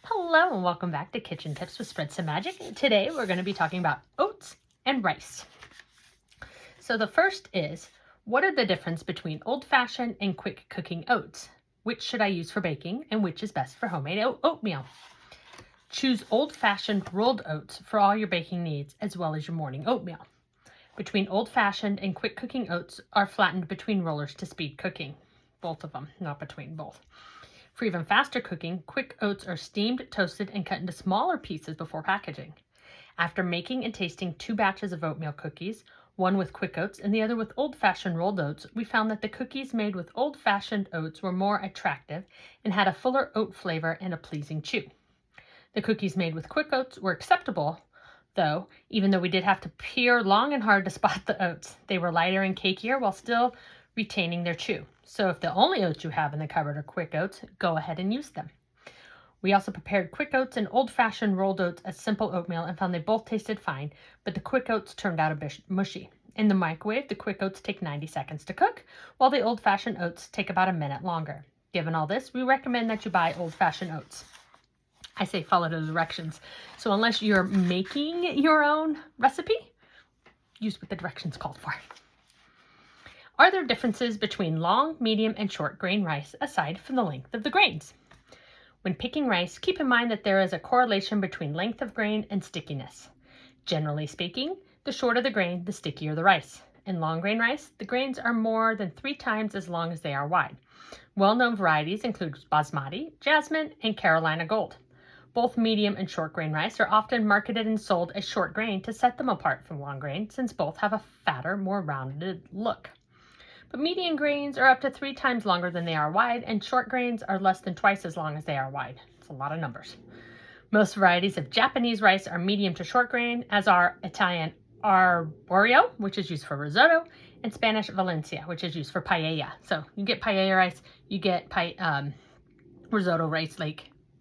Hello and welcome back to Kitchen Tips with Spread Some Magic. Today we're going to be talking about oats and rice. So the first is, what are the difference between old-fashioned and quick cooking oats? Which should I use for baking and which is best for homemade oatmeal? Choose old-fashioned rolled oats for all your baking needs as well as your morning oatmeal. Between old-fashioned and quick cooking oats are flattened between rollers to speed cooking. Both of them, not between both. For even faster cooking, quick oats are steamed, toasted, and cut into smaller pieces before packaging. After making and tasting 2 batches of oatmeal cookies, one with quick oats and the other with old-fashioned rolled oats, we found that the cookies made with old-fashioned oats were more attractive and had a fuller oat flavor and a pleasing chew. The cookies made with quick oats were acceptable, though, even though we did have to peer long and hard to spot the oats. They were lighter and cakier while still retaining their chew. So if the only oats you have in the cupboard are quick oats, go ahead and use them. We also prepared quick oats and old-fashioned rolled oats as simple oatmeal and found they both tasted fine, but the quick oats turned out a bit mushy. In the microwave, the quick oats take 90 seconds to cook, while the old-fashioned oats take about a minute longer. Given all this, we recommend that you buy old-fashioned oats. I say follow the directions. So unless you're making your own recipe, use what the directions called for. Are there differences between long, medium, and short grain rice aside from the length of the grains? When picking rice, keep in mind that there is a correlation between length of grain and stickiness. Generally speaking, the shorter the grain, the stickier the rice. In long grain rice, the grains are more than 3 times as long as they are wide. Well-known varieties include basmati, jasmine, and Carolina gold. Both medium and short grain rice are often marketed and sold as short grain to set them apart from long grain, since both have a fatter, more rounded look. But medium grains are up to 3 times longer than they are wide, and short grains are less than twice as long as they are wide. It's a lot of numbers. Most varieties of Japanese rice are medium to short grain, as are Italian arborio, which is used for risotto, and Spanish Valencia, which is used for paella. So you get paella rice, you get risotto rice,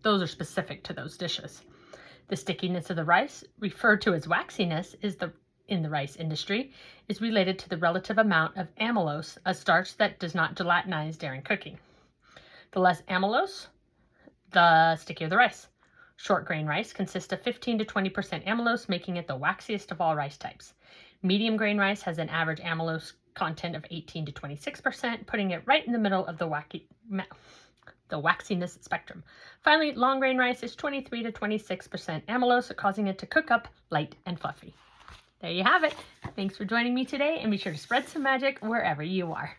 those are specific to those dishes. The stickiness of the rice, referred to as waxiness, in the rice industry, is related to the relative amount of amylose, a starch that does not gelatinize during cooking. The less amylose, the stickier the rice. Short grain rice consists of 15 to 20% amylose, making it the waxiest of all rice types. Medium grain rice has an average amylose content of 18 to 26%, putting it right in the middle of the waxiness spectrum. Finally, long grain rice is 23 to 26% amylose, causing it to cook up light and fluffy. There you have it. Thanks for joining me today, and be sure to spread some magic wherever you are.